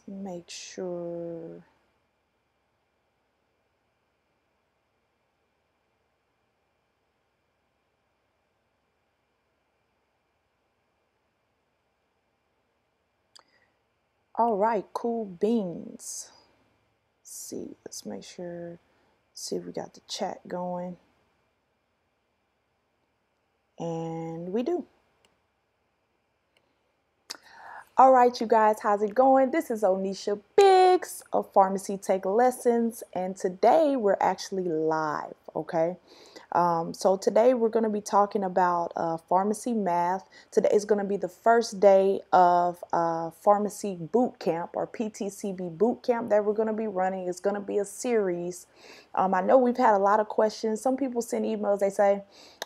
make sure. All right, cool beans. Let's see, let's make sure, see if we got the chat going. And we do. All right, you guys, how's it going? This is Onisha Biggs of Pharmacy Take Lessons, and today we're actually live, okay? So today we're going to be talking about pharmacy math. Today is going to be the first day of pharmacy boot camp, or PTCB boot camp, that we're going to be running. It's going to be a series. I know we've had a lot of questions. Some people send emails. They say,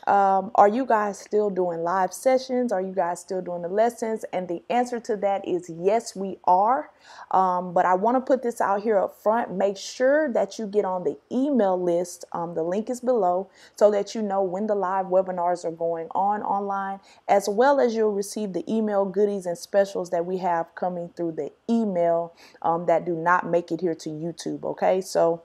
are you guys still doing live sessions? Are you guys still doing the lessons? And the answer to that is yes, we are. But I want to put this out here up front. Make sure that you get on the email list. The link is below, so that you know when the live webinars are going on online, as well as you'll receive the email goodies and specials that we have coming through the email that do not make it here to YouTube. Okay, so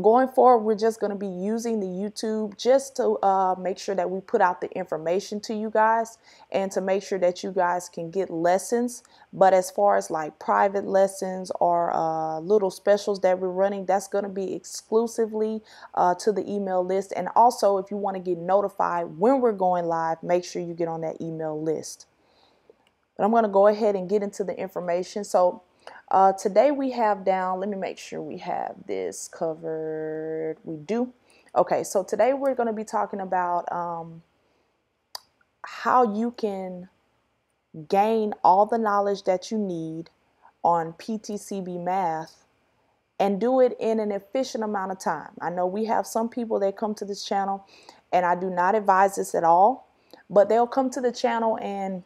going forward, we're just going to be using the YouTube just to make sure that we put out the information to you guys, and to make sure that you guys can get lessons. But as far as like private lessons or little specials that we're running, that's going to be exclusively to the email list. And also, if you want to get notified when we're going live, make sure you get on that email list. But I'm going to go ahead and get into the information. So today we have down, let me make sure we have this covered. We do. Okay, so today we're going to be talking about how you can gain all the knowledge that you need on PTCB Math and do it in an efficient amount of time. I know we have some people that come to this channel, and I do not advise this at all, but they'll come to the channel and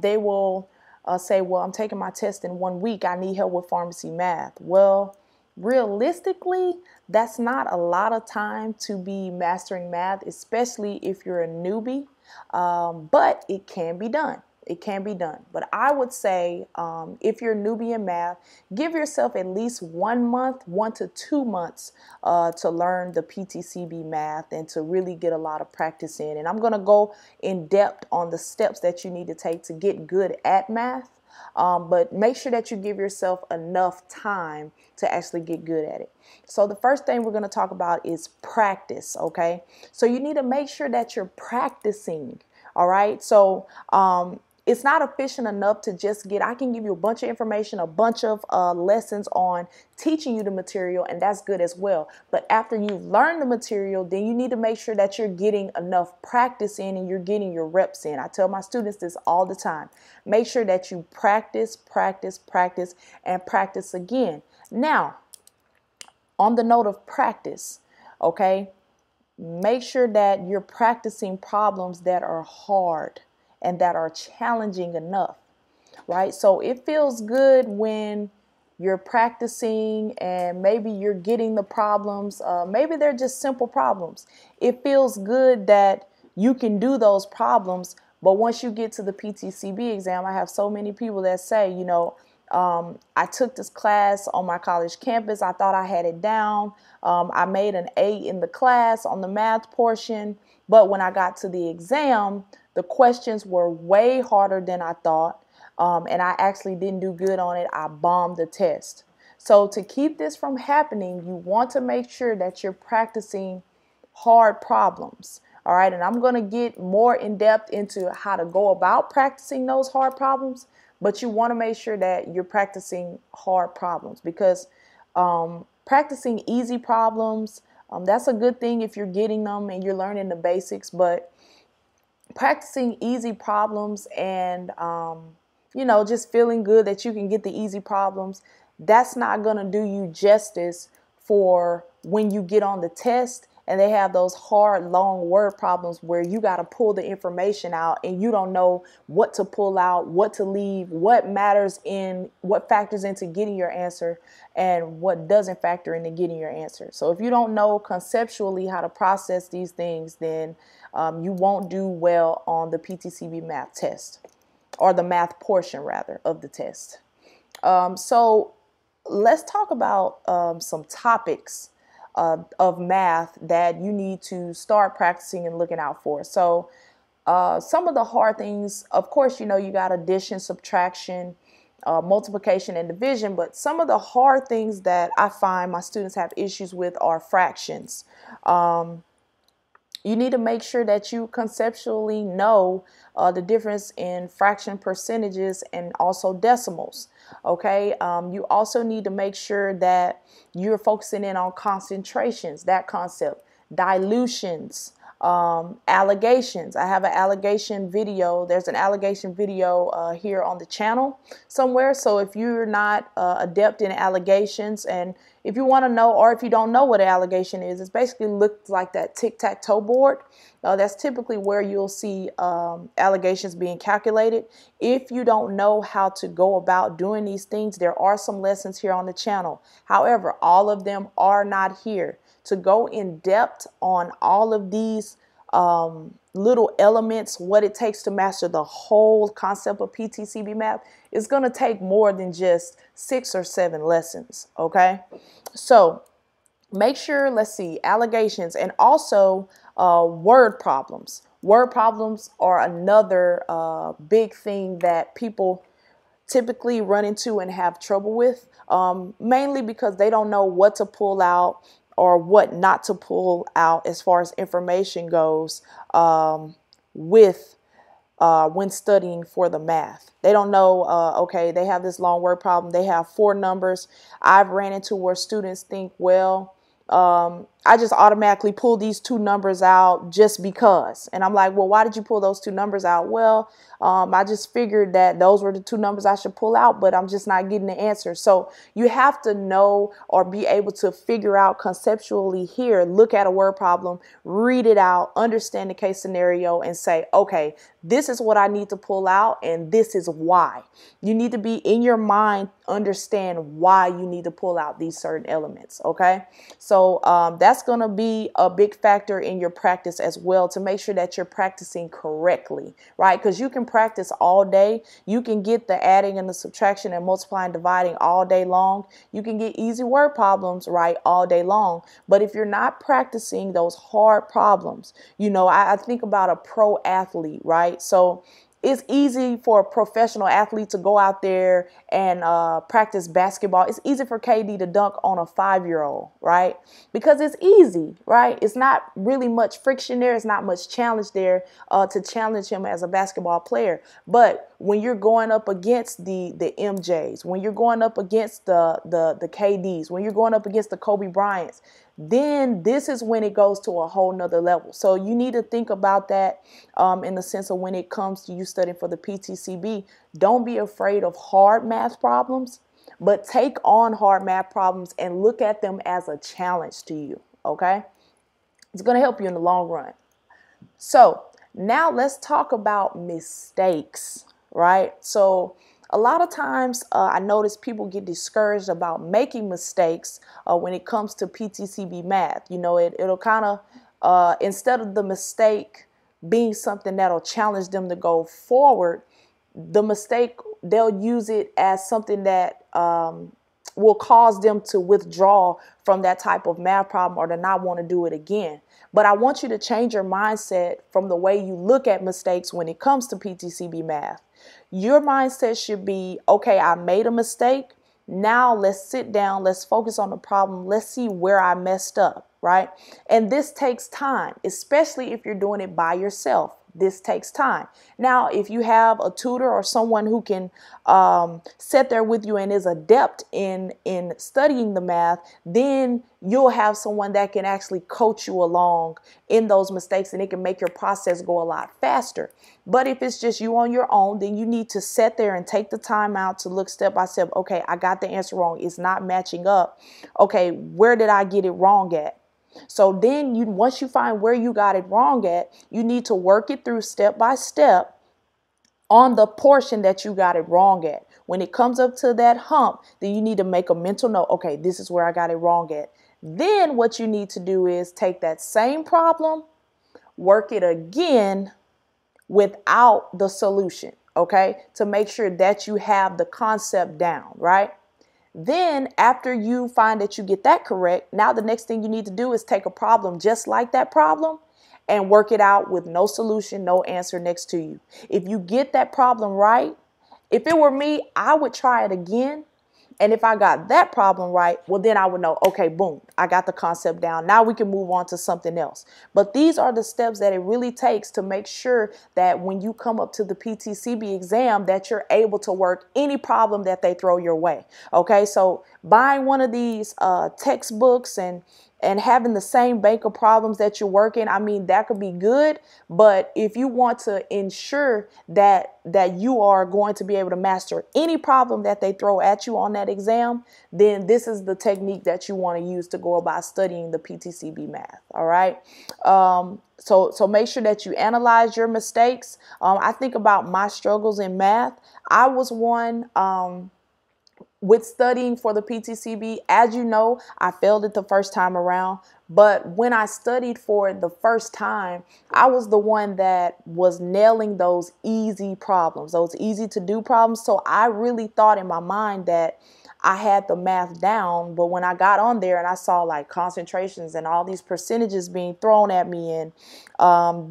they will say, well, I'm taking my test in 1 week. I need help with pharmacy math. Well, realistically, that's not a lot of time to be mastering math, especially if you're a newbie. But it can be done. It can be done. But I would say if you're a newbie in math, give yourself at least 1 month, 1 to 2 months to learn the PTCB math and to really get a lot of practice in. And I'm going to go in depth on the steps that you need to take to get good at math. But make sure that you give yourself enough time to actually get good at it. So the first thing we're going to talk about is practice, okay? So you need to make sure that you're practicing, all right? So it's not efficient enough to just I can give you a bunch of information, a bunch of lessons on teaching you the material, and that's good as well. But after you've learned the material, then you need to make sure that you're getting enough practice in and you're getting your reps in. I tell my students this all the time. Make sure that you practice, practice, practice, and practice again. Now, on the note of practice, okay, make sure that you're practicing problems that are hard and that are challenging enough, right? So it feels good when you're practicing and maybe you're getting the problems. Maybe they're just simple problems. It feels good that you can do those problems. But once you get to the PTCB exam, I have so many people that say, you know, I took this class on my college campus. I thought I had it down. I made an A in the class on the math portion. But when I got to the exam, the questions were way harder than I thought. And I actually didn't do good on it. I bombed the test. So to keep this from happening, you want to make sure that you're practicing hard problems. All right. And I'm going to get more in depth into how to go about practicing those hard problems. But you want to make sure that you're practicing hard problems, because practicing easy problems, that's a good thing if you're getting them and you're learning the basics. But practicing easy problems and, you know, just feeling good that you can get the easy problems, that's not going to do you justice for when you get on the test and they have those hard, long word problems where you got to pull the information out and you don't know what to pull out, what to leave, what matters in, what factors into getting your answer and what doesn't factor into getting your answer. So if you don't know conceptually how to process these things, then you won't do well on the PTCB math test, or the math portion rather of the test. So let's talk about some topics of math that you need to start practicing and looking out for. So some of the hard things, of course, you got addition, subtraction, multiplication, and division, but some of the hard things that I find my students have issues with are fractions. You need to make sure that you conceptually know the difference in fraction percentages and also decimals. Okay, you also need to make sure that you're focusing in on concentrations, that concept, dilutions, allegations. I have an allegation video. There's an allegation video here on the channel somewhere. So if you're not adept in allegations, and if you want to know, or if you don't know what an allegation is, it's basically looks like that tic-tac-toe board. That's typically where you'll see allegations being calculated. If you don't know how to go about doing these things, there are some lessons here on the channel. However, all of them are not here. To go in depth on all of these little elements, what it takes to master the whole concept of PTCB math, is going to take more than just 6 or 7 lessons. Okay, so make sure, let's see, allegations, and also word problems. Word problems are another big thing that people typically run into and have trouble with, mainly because they don't know what to pull out or what not to pull out as far as information goes with when studying for the math. They don't know, okay, they have this long word problem. They have 4 numbers. I've ran into where students think, well, I just automatically pull these 2 numbers out just because. And I'm like, well, why did you pull those 2 numbers out? Well, I just figured that those were the 2 numbers I should pull out, but I'm just not getting the answer. So you have to know or be able to figure out conceptually here, look at a word problem, read it out, understand the case scenario, and say, okay, this is what I need to pull out, and this is why. You need to be in your mind, understand why you need to pull out these certain elements. Okay, so that's going to be a big factor in your practice as well, to make sure that you're practicing correctly, right? Because you can practice all day. You can get the adding and the subtraction and multiplying, dividing all day long. You can get easy word problems right all day long. But if you're not practicing those hard problems, I think about a pro athlete, right? So it's easy for a professional athlete to go out there and practice basketball. It's easy for KD to dunk on a 5-year-old, right? Because it's easy, right? It's not really much friction there. It's not much challenge there to challenge him as a basketball player. But when you're going up against the MJs, when you're going up against the KDs, when you're going up against the Kobe Bryants, then this is when it goes to a whole nother level. So you need to think about that in the sense of when it comes to you studying for the PTCB. Don't be afraid of hard math problems, but take on hard math problems and look at them as a challenge to you, okay? It's going to help you in the long run. So now let's talk about mistakes, right? So a lot of times I notice people get discouraged about making mistakes when it comes to PTCB math. It'll kind of, instead of the mistake being something that'll challenge them to go forward, the mistake, they'll use it as something that will cause them to withdraw from that type of math problem or to not want to do it again. But I want you to change your mindset from the way you look at mistakes when it comes to PTCB math. Your mindset should be, okay, I made a mistake. Now let's sit down. Let's focus on the problem. Let's see where I messed up, right? And this takes time, especially if you're doing it by yourself. This takes time. Now, if you have a tutor or someone who can sit there with you and is adept in studying the math, then you'll have someone that can actually coach you along in those mistakes, and it can make your process go a lot faster. But if it's just you on your own, then you need to sit there and take the time out to look step by step. Okay, I got the answer wrong. It's not matching up. Okay, where did I get it wrong at? So then once you find where you got it wrong at, you need to work it through step by step on the portion that you got it wrong at. When it comes up to that hump, then you need to make a mental note. Okay, this is where I got it wrong at. Then what you need to do is take that same problem, work it again without the solution. okay, to make sure that you have the concept down, right? Then after you find that you get that correct, now the next thing you need to do is take a problem just like that problem and work it out with no solution, no answer next to you. If you get that problem right, if it were me, I would try it again. And if I got that problem right, well, then I would know, okay, boom, I got the concept down. Now we can move on to something else. But these are the steps that it really takes to make sure that when you come up to the PTCB exam, that you're able to work any problem that they throw your way. Okay, so buying one of these textbooks and having the same bank of problems that you're working, I mean, that could be good. But if you want to ensure that you are going to be able to master any problem that they throw at you on that exam, then this is the technique that you want to use to go about studying the PTCB math. All right. So make sure that you analyze your mistakes. I think about my struggles in math. I was one, with studying for the PTCB, as you know, I failed it the first time around. But when I studied for it the first time, I was the one that was nailing those easy problems, those easy to do problems. So I really thought in my mind that I had the math down. But when I got on there and I saw like concentrations and all these percentages being thrown at me and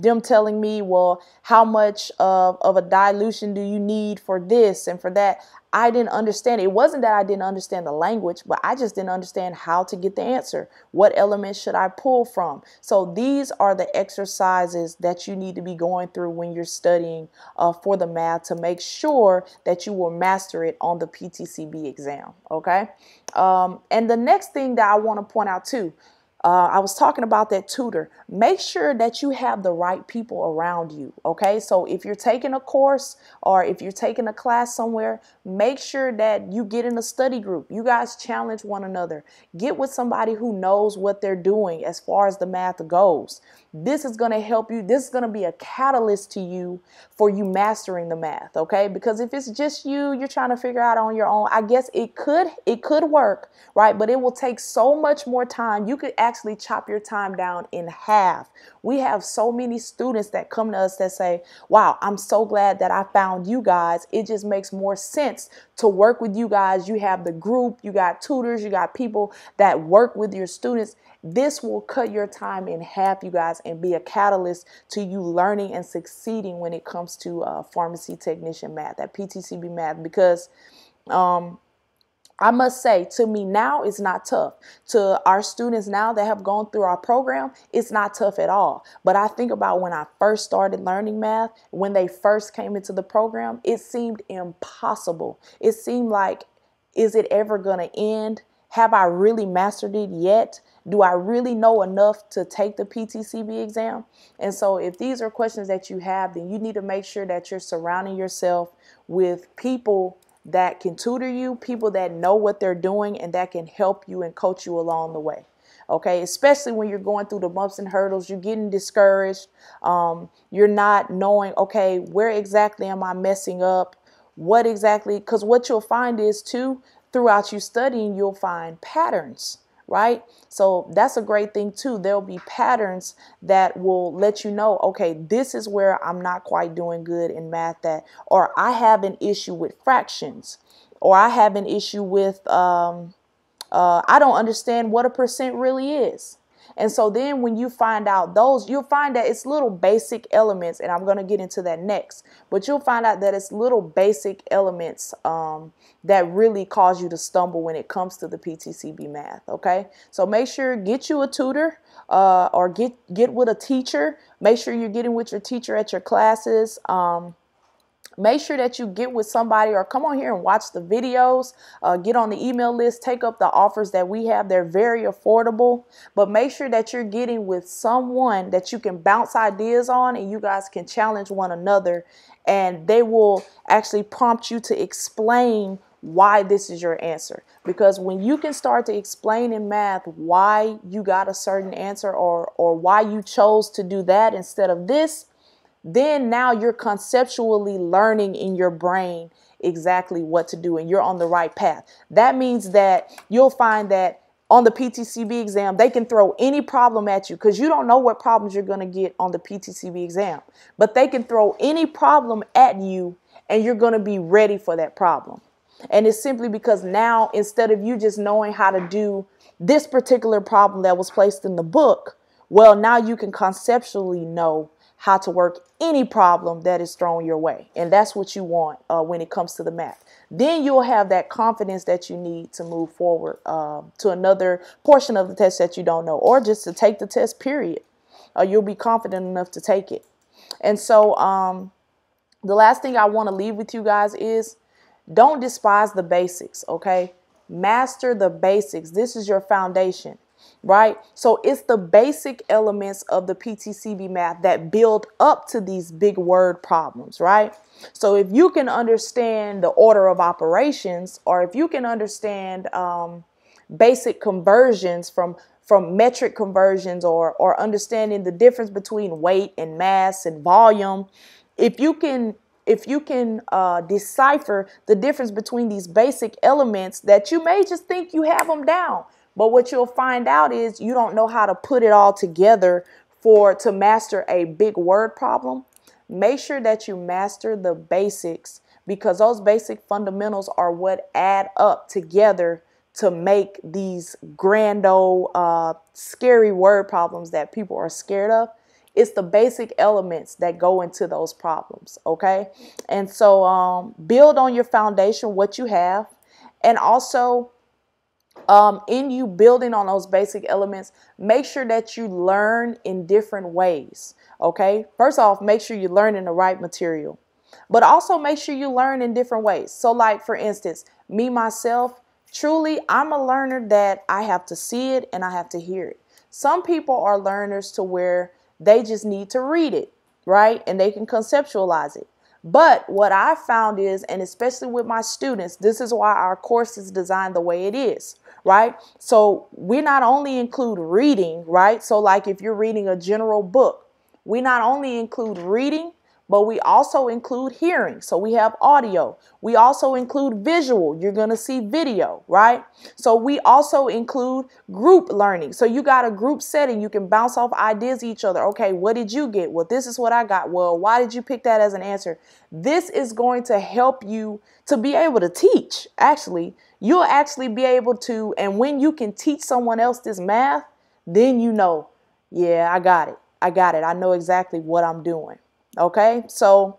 them telling me, well, how much of a dilution do you need for this and for that? I didn't understand. It wasn't that I didn't understand the language, but I just didn't understand how to get the answer. What elements should I pull from? So these are the exercises that you need to be going through when you're studying for the math to make sure that you will master it on the PTCB exam. Okay. And the next thing that I want to point out too, I was talking about that tutor. Make sure that you have the right people around you, okay? So if you're taking a course or if you're taking a class somewhere, make sure that you get in a study group. You guys challenge one another. Get with somebody who knows what they're doing as far as the math goes. This is going to help you. This is going to be a catalyst to you for you mastering the math, okay? Because if it's just you're trying to figure out on your own, I guess it could work, right? But it will take so much more time. You could actually chop your time down in half. We have so many students that come to us that say, wow, I'm so glad that I found you guys. It just makes more sense to work with you guys. You have the group, you got tutors, you got people that work with your students. This will cut your time in half, you guys, and be a catalyst to you learning and succeeding when it comes to pharmacy technician math, that PTCB math, because I must say, to me now, it's not tough. To our students now that have gone through our program, it's not tough at all. But I think about when I first started learning math, when they first came into the program, it seemed impossible. It seemed like, is it ever going to end? Have I really mastered it yet? Do I really know enough to take the PTCB exam? And so if these are questions that you have, then you need to make sure that you're surrounding yourself with people that can tutor you, people that know what they're doing and that can help you and coach you along the way. Okay, especially when you're going through the bumps and hurdles, you're getting discouraged. You're not knowing, okay, where exactly am I messing up? What exactly? Because what you'll find is too, throughout you studying, you'll find patterns, right? So that's a great thing too. There'll be patterns that will let you know, okay, this is where I'm not quite doing good in math, or I have an issue with fractions, or I have an issue with, I don't understand what a percent really is. And so then when you find out those, you'll find that it's little basic elements, and I'm going to get into that next, but you'll find out that it's little basic elements that really cause you to stumble when it comes to the PTCB math, okay? So make sure, get you a tutor or get with a teacher. Make sure you're getting with your teacher at your classes. Make sure that you get with somebody or come on here and watch the videos, get on the email list, take up the offers that we have. They're very affordable, but make sure that you're getting with someone that you can bounce ideas on and you guys can challenge one another, and they will actually prompt you to explain why this is your answer. Because when you can start to explain in math why you got a certain answer or why you chose to do that instead of this, then now you're conceptually learning in your brain exactly what to do and you're on the right path. That means that you'll find that on the PTCB exam, they can throw any problem at you because you don't know what problems you're going to get on the PTCB exam, but they can throw any problem at you and you're going to be ready for that problem. And it's simply because now, instead of you just knowing how to do this particular problem that was placed in the book, well, now you can conceptually know how to work any problem that is thrown your way. And that's what you want when it comes to the math. Then you'll have that confidence that you need to move forward to another portion of the test that you don't know, or just to take the test, period. You'll be confident enough to take it. And so the last thing I want to leave with you guys is don't despise the basics, okay? Master the basics. This is your foundation, right? So it's the basic elements of the PTCB math that build up to these big word problems, right? So if you can understand the order of operations, or if you can understand basic conversions from metric conversions, or understanding the difference between weight and mass and volume, if you can decipher the difference between these basic elements that you may just think you have them down, but what you'll find out is you don't know how to put it all together to master a big word problem. Make sure that you master the basics, because those basic fundamentals are what add up together to make these grand old scary word problems that people are scared of. It's the basic elements that go into those problems, okay? And so build on your foundation, what you have, and also in you building on those basic elements, make sure that you learn in different ways, okay? First off, make sure you learn in the right material, but also make sure you learn in different ways. So like, for instance, me, myself, truly, I'm a learner that I have to see it and I have to hear it. Some people are learners to where they just need to read it, right? And they can conceptualize it. But what I found is, and especially with my students, this is why our course is designed the way it is, right? So we not only include reading, right? So like if you're reading a general book, we not only include reading, but we also include hearing. So we have audio. We also include visual. You're going to see video, right? So we also include group learning. So you got a group setting. You can bounce off ideas each other. Okay, what did you get? Well, this is what I got. Well, why did you pick that as an answer? This is going to help you to be able to teach. Actually, you'll actually be able to, and when you can teach someone else this math, then you know, yeah, I got it. I got it. I know exactly what I'm doing. Okay, so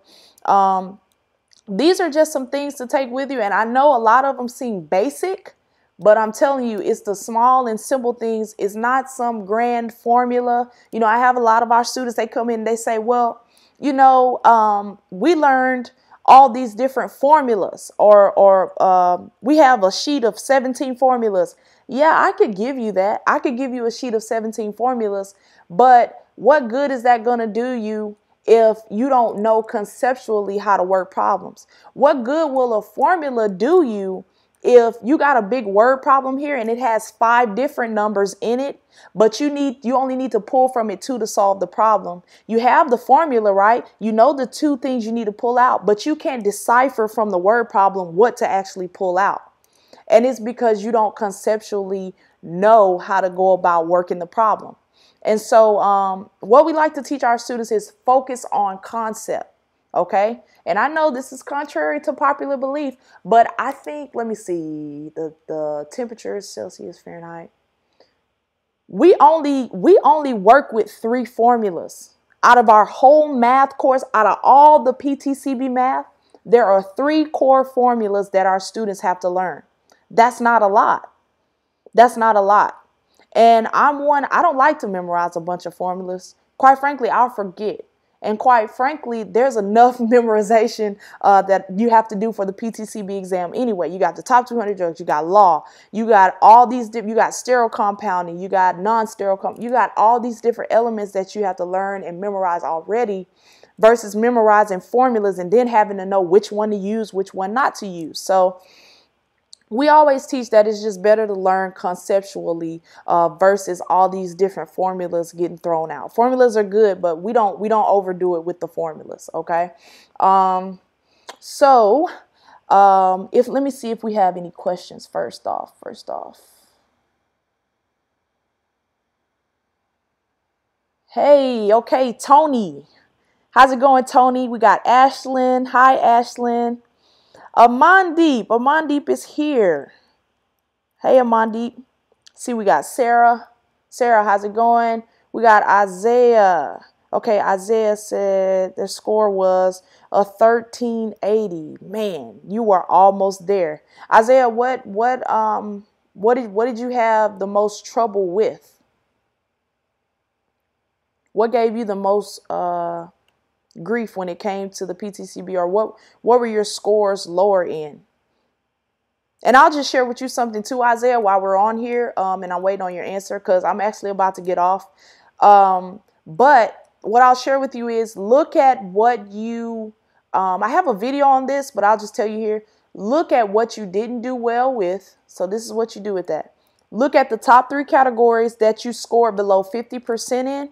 these are just some things to take with you. And I know a lot of them seem basic, but I'm telling you, it's the small and simple things. It's not some grand formula. You know, I have a lot of our students, they come in and they say, well, you know, we learned all these different formulas, or we have a sheet of 17 formulas. Yeah, I could give you that. I could give you a sheet of 17 formulas, but what good is that going to do you if you don't know conceptually how to work problems? What good will a formula do you if you got a big word problem here and it has 5 different numbers in it, but you only need to pull from it 2 to solve the problem? You have the formula, right? You know the 2 things you need to pull out, but you can't decipher from the word problem what to actually pull out. And it's because you don't conceptually know how to go about working the problem. And so what we like to teach our students is focus on concept, okay? And I know this is contrary to popular belief, but I think, let me see, the temperature is Celsius, Fahrenheit. We only work with 3 formulas. Out of our whole math course, out of all the PTCB math, there are 3 core formulas that our students have to learn. That's not a lot. That's not a lot. And I don't like to memorize a bunch of formulas. Quite frankly, I'll forget. And quite frankly, there's enough memorization that you have to do for the PTCB exam anyway. You got the top 200 drugs, you got law, you got all these, you got sterile compounding, you got non-sterile, you got all these different elements that you have to learn and memorize already, versus memorizing formulas and then having to know which one to use, which one not to use. So we always teach that it's just better to learn conceptually versus all these different formulas getting thrown out. Formulas are good, but we don't overdo it with the formulas, okay? Let me see if we have any questions first off. Hey, okay, Tony. How's it going, Tony? We got Ashlyn. Hi, Ashlyn. Amandeep is here. Hey, Amandeep. See, we got Sarah. Sarah, how's it going? We got Isaiah. Okay, Isaiah said their score was a 1380. Man, you were almost there. Isaiah, what did you have the most trouble with? What gave you the most grief when it came to the PTCB, or what were your scores lower in? And I'll just share with you something too, Isaiah, while we're on here, and I'm waiting on your answer because I'm actually about to get off. But what I'll share with you is look at what you, I have a video on this, but I'll just tell you here, look at what you didn't do well with. So this is what you do with that. Look at the top 3 categories that you scored below 50% in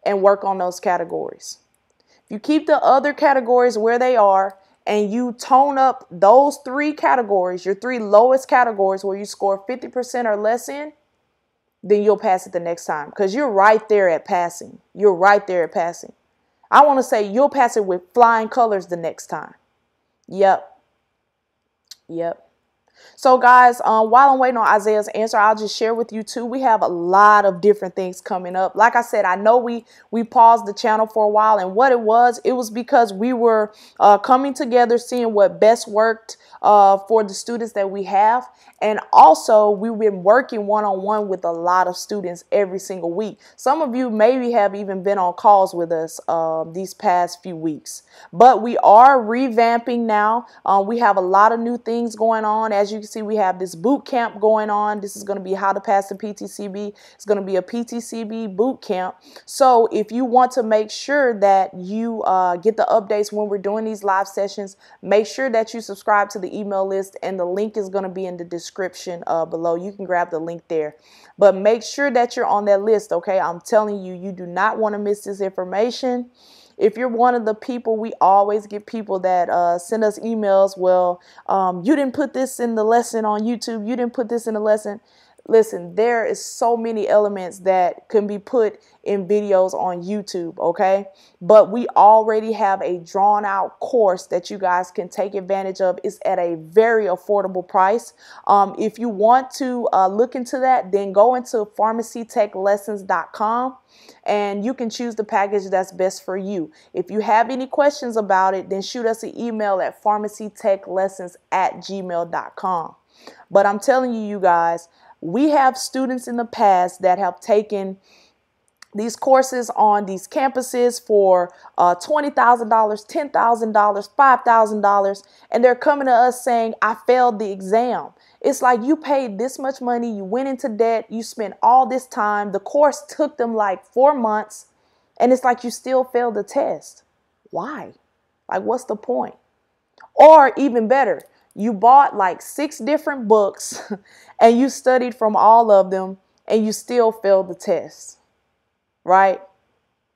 and work on those categories. If you keep the other categories where they are, and you tone up those 3 categories, your 3 lowest categories where you score 50% or less in, then you'll pass it the next time because you're right there at passing. You're right there at passing. I want to say you'll pass it with flying colors the next time. Yep. So guys, while I'm waiting on Isaiah's answer, I'll just share with you too. We have a lot of different things coming up. Like I said, I know we paused the channel for a while, and what it was because we were coming together, seeing what best worked for the students that we have. And also we've been working one-on-one with a lot of students every single week. Some of you maybe have even been on calls with us these past few weeks, but we are revamping now. We have a lot of new things going on. As you can see, we have this boot camp going on. This is going to be how to pass the PTCB. It's going to be a PTCB boot camp. So if you want to make sure that you get the updates when we're doing these live sessions, make sure that you subscribe to the email list, and the link is going to be in the description below. You can grab the link there, but make sure that you're on that list. Okay, I'm telling you, you do not want to miss this information. If you're one of the people, we always get people that send us emails. Well, you didn't put this in the lesson on YouTube. You didn't put this in the lesson. Listen, there is so many elements that can be put in videos on YouTube, okay? But we already have a drawn out course that you guys can take advantage of. It's at a very affordable price. If you want to look into that, then go into pharmacytechlessons.com and you can choose the package that's best for you. If you have any questions about it, then shoot us an email at pharmacytechlessons@gmail.com. But I'm telling you guys, we have students in the past that have taken these courses on these campuses for $20,000, $10,000, $5,000, and they're coming to us saying, I failed the exam. It's like you paid this much money, you went into debt, you spent all this time, the course took them like 4 months, and it's like you still failed the test. Why? Like, what's the point? Or even better, you bought like 6 different books and you studied from all of them and you still failed the test, right?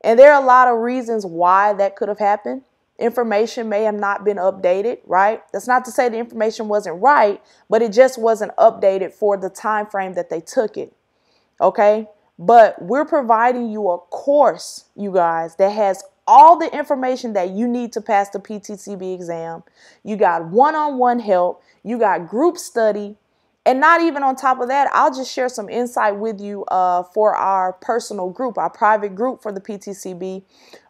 And there are a lot of reasons why that could have happened. Information may have not been updated, right? That's not to say the information wasn't right, but it just wasn't updated for the time frame that they took it, okay? But we're providing you a course, you guys, that has all the information that you need to pass the PTCB exam. You got one-on-one help. You got group study. And not even on top of that, I'll just share some insight with you for our personal group, our private group for the PTCB.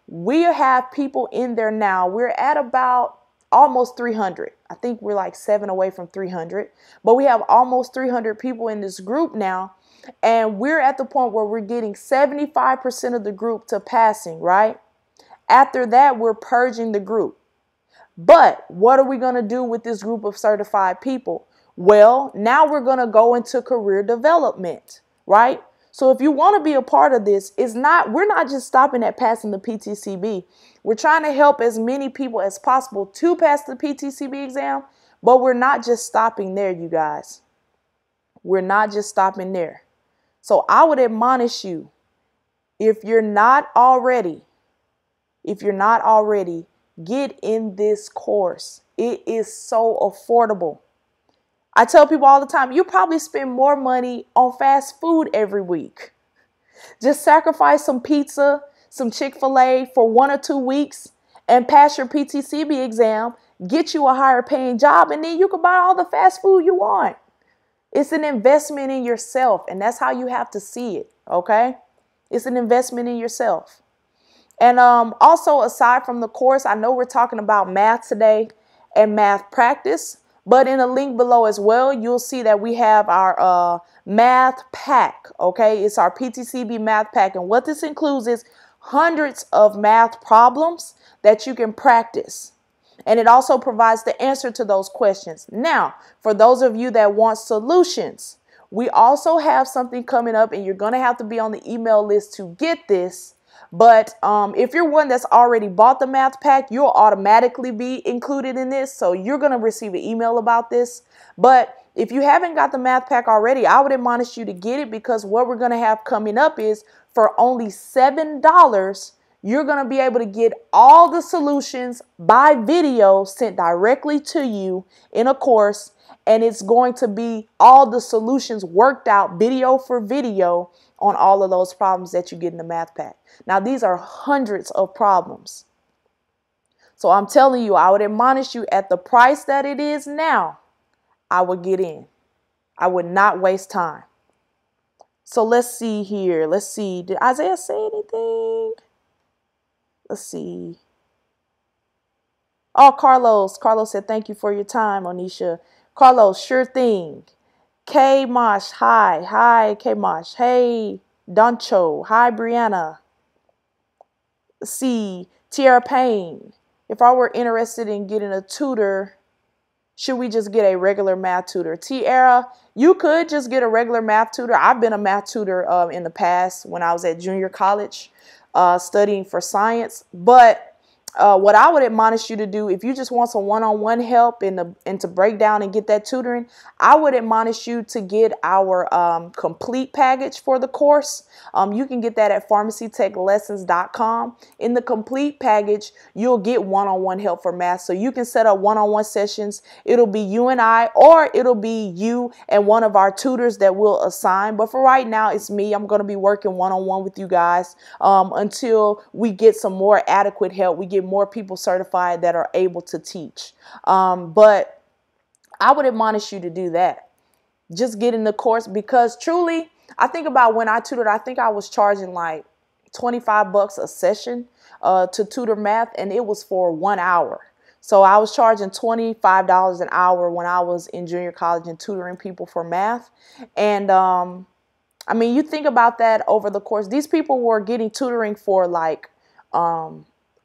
We have people in there now. We're at about almost 300. I think we're like 7 away from 300. But we have almost 300 people in this group now. And we're at the point where we're getting 75% of the group to passing, right? After that, we're purging the group. But what are we going to do with this group of certified people? Well, now we're going to go into career development, right? So if you want to be a part of this, we're not just stopping at passing the PTCB. We're trying to help as many people as possible to pass the PTCB exam, but we're not just stopping there, you guys. We're not just stopping there. So I would admonish you, if you're not already, get in this course. It is so affordable. I tell people all the time, you probably spend more money on fast food every week. Just sacrifice some pizza, some Chick-fil-A for 1 or 2 weeks and pass your PTCB exam, get you a higher paying job, and then you can buy all the fast food you want. It's an investment in yourself, and that's how you have to see it, okay? It's an investment in yourself. And also, aside from the course, I know we're talking about math today and math practice, but in a link below as well, you'll see that we have our math pack, okay? It's our PTCB math pack, and what this includes is hundreds of math problems that you can practice. And it also provides the answer to those questions. Now, for those of you that want solutions, we also have something coming up, and you're going to have to be on the email list to get this. But if you're one that's already bought the math pack, you'll automatically be included in this. So you're going to receive an email about this. But if you haven't got the math pack already, I would admonish you to get it, because what we're going to have coming up is for only $7, you're going to be able to get all the solutions by video sent directly to you in a course. And it's going to be all the solutions worked out video for video on all of those problems that you get in the math pack. Now, these are hundreds of problems. So I'm telling you, I would admonish you, at the price that it is now, I would get in. I would not waste time. So let's see here. Let's see. Did Isaiah say anything? Let's see. Oh, Carlos. Carlos said, thank you for your time, Onisha. Carlos, sure thing. K Mosh, hi. Hi, K Mosh. Hey, Doncho. Hi, Brianna. Let's see. Tiara Payne. If I were interested in getting a tutor, should we just get a regular math tutor? Tiara, you could just get a regular math tutor. I've been a math tutor in the past when I was at junior college studying for science. But what I would admonish you to do, if you just want some one-on-one help and to break down and get that tutoring, I would admonish you to get our complete package for the course. You can get that at pharmacytechlessons.com. In the complete package, you'll get one-on-one help for math. So you can set up one-on-one sessions. It'll be you and I, or it'll be you and one of our tutors that we'll assign. But for right now, it's me. I'm going to be working one-on-one with you guys until we get some more adequate help. We get more people certified that are able to teach. But I would admonish you to do that. Just get in the course, because truly, I think about when I tutored, I think I was charging like $25 a session to tutor math, and it was for 1 hour. So I was charging $25 an hour when I was in junior college and tutoring people for math. And I mean, you think about that over the course. These people were getting tutoring for like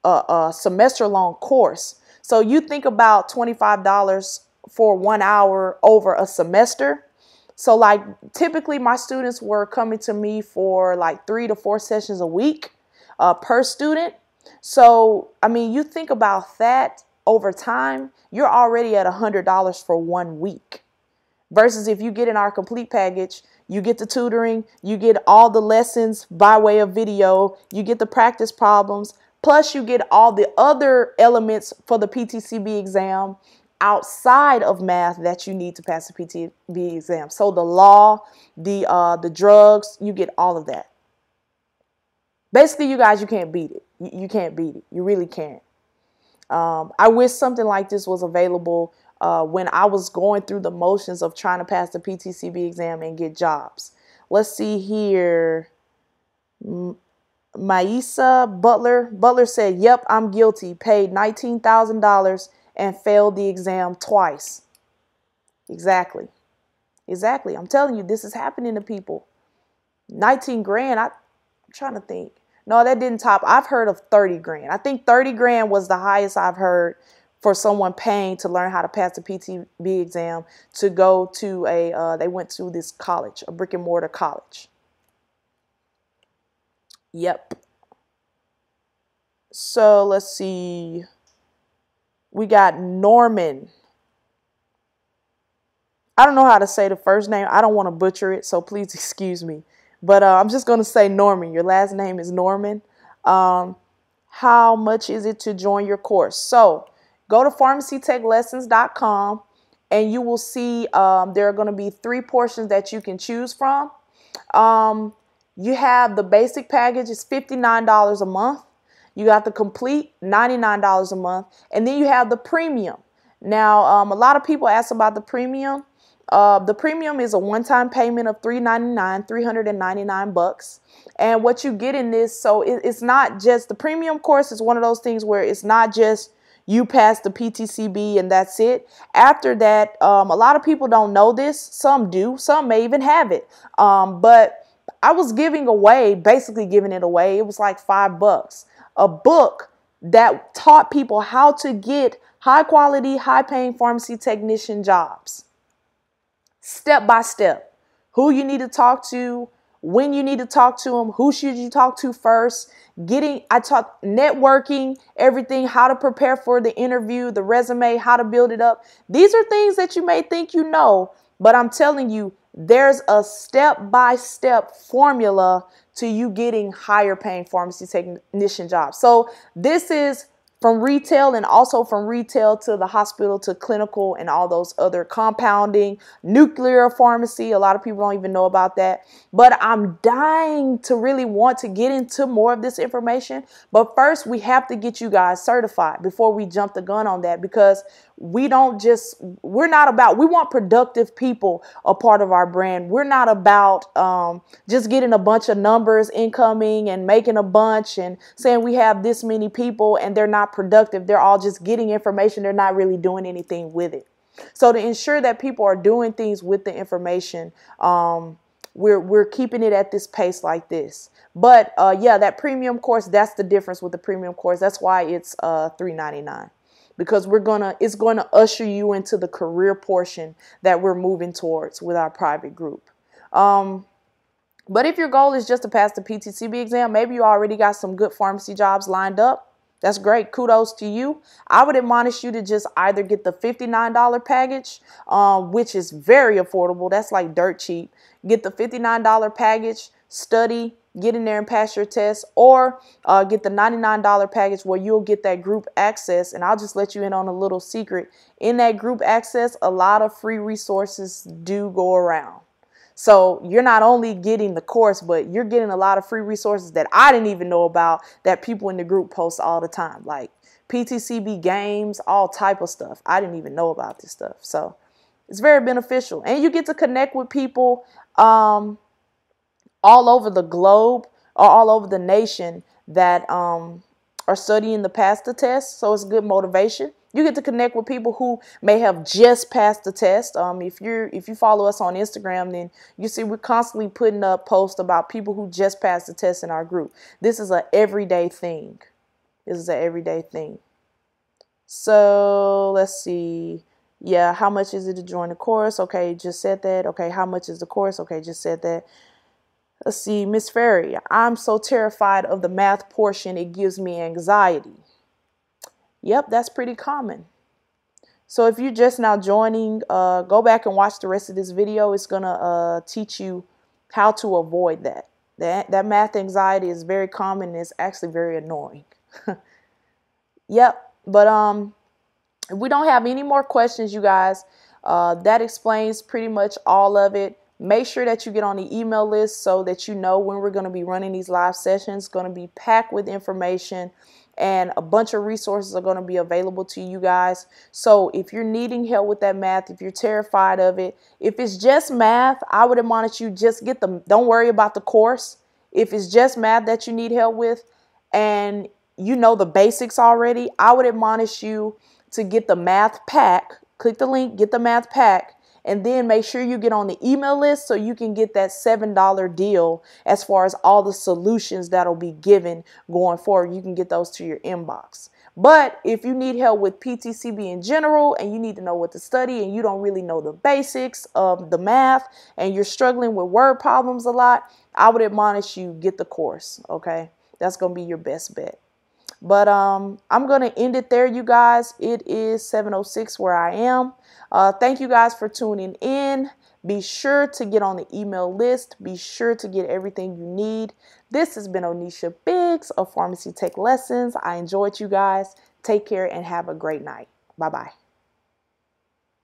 a semester-long course. So you think about $25 for 1 hour over a semester. So like typically my students were coming to me for like 3 to 4 sessions a week per student. So, I mean, you think about that over time, you're already at $100 for 1 week. Versus if you get in our complete package, you get the tutoring, you get all the lessons by way of video, you get the practice problems, plus you get all the other elements for the PTCB exam outside of math that you need to pass the PTCB exam. So the law, the drugs, you get all of that. Basically, you guys, you can't beat it. You can't beat it. You really can't. I wish something like this was available when I was going through the motions of trying to pass the PTCB exam and get jobs. Let's see here. Maisa Butler said, yep, I'm guilty. Paid $19,000 and failed the exam twice. Exactly. Exactly. I'm telling you, this is happening to people. 19 grand. I'm trying to think. No, that didn't top. I've heard of 30 grand. I think 30 grand was the highest I've heard for someone paying to learn how to pass the PTCB exam to go to they went to this college, a brick and mortar college. Yep. So let's see. We got Norman. I don't know how to say the first name. I don't want to butcher it, so please excuse me. But I'm just going to say Norman. Your last name is Norman. How much is it to join your course? So go to pharmacytechlessons.com and you will see there are going to be 3 portions that you can choose from. You have the basic package is $59 a month. You got the complete, $99 a month. And then you have the premium. Now, a lot of people ask about the premium. The premium is a one-time payment of $399 and what you get in this, so it's not just the premium course is one of those things where it's not just you pass the PTCB and that's it. After that, a lot of people don't know this. Some do. Some may even have it. But I was basically giving it away. It was like $5. A book that taught people how to get high quality, high paying pharmacy technician jobs. Step by step, who you need to talk to, when you need to talk to them, who should you talk to first, I taught networking, everything, how to prepare for the interview, the resume, how to build it up. These are things that you may think you know, but I'm telling you, there's a step-by-step formula to you getting higher paying pharmacy technician jobs. So this is from retail and also from retail to the hospital to clinical and all those other compounding, nuclear pharmacy. A lot of people don't even know about that. But I'm dying to really want to get into more of this information. But first, we have to get you guys certified before we jump the gun on that, because we want productive people a part of our brand. We're not about just getting a bunch of numbers incoming and making a bunch and saying we have this many people and they're not productive. They're all just getting information. They're not really doing anything with it. So to ensure that people are doing things with the information, we're keeping it at this pace like this. But yeah, that premium course, that's the difference with the premium course. That's why it's $399. Because it's going to usher you into the career portion that we're moving towards with our private group. But if your goal is just to pass the PTCB exam, maybe you already got some good pharmacy jobs lined up. That's great. Kudos to you. I would admonish you to just either get the $59 package, which is very affordable. That's like dirt cheap. Get the $59 package, study, get in there and pass your test, or get the $99 package where you'll get that group access. And I'll just let you in on a little secret. In that group access, a lot of free resources do go around. So you're not only getting the course, but you're getting a lot of free resources that I didn't even know about that people in the group post all the time, like PTCB games, all type of stuff. I didn't even know about this stuff. So it's very beneficial. And you get to connect with people all over the globe or all over the nation that are studying to pass the test. So it's good motivation. You get to connect with people who may have just passed the test. If you follow us on Instagram, then you see we're constantly putting up posts about people who just passed the test in our group. This is an everyday thing. This is an everyday thing. So let's see. Yeah, how much is it to join the course? Okay, just said that. Okay, how much is the course? Okay, just said that. Let's see, Miss Ferry, I'm so terrified of the math portion, it gives me anxiety. Yep, that's pretty common. So if you're just now joining, go back and watch the rest of this video. It's going to teach you how to avoid that. That math anxiety is very common and it's actually very annoying. Yep, but if we don't have any more questions, you guys, that explains pretty much all of it. Make sure that you get on the email list so that you know when we're going to be running these live sessions. It's going to be packed with information and a bunch of resources are going to be available to you guys. So if you're needing help with that math, if you're terrified of it, if it's just math, I would admonish you just get them. Don't worry about the course. If it's just math that you need help with and you know the basics already, I would admonish you to get the math pack. Click the link, get the math pack. And then make sure you get on the email list so you can get that $7 deal as far as all the solutions that'll be given going forward. You can get those to your inbox. But if you need help with PTCB in general and you need to know what to study and you don't really know the basics of the math and you're struggling with word problems a lot, I would admonish you get the course, okay? That's going to be your best bet. But I'm going to end it there, you guys. It is 7:06 where I am. Thank you guys for tuning in. Be sure to get on the email list. Be sure to get everything you need. This has been Onisha Biggs of Pharmacy Tech Lessons. I enjoyed you guys. Take care and have a great night. Bye-bye.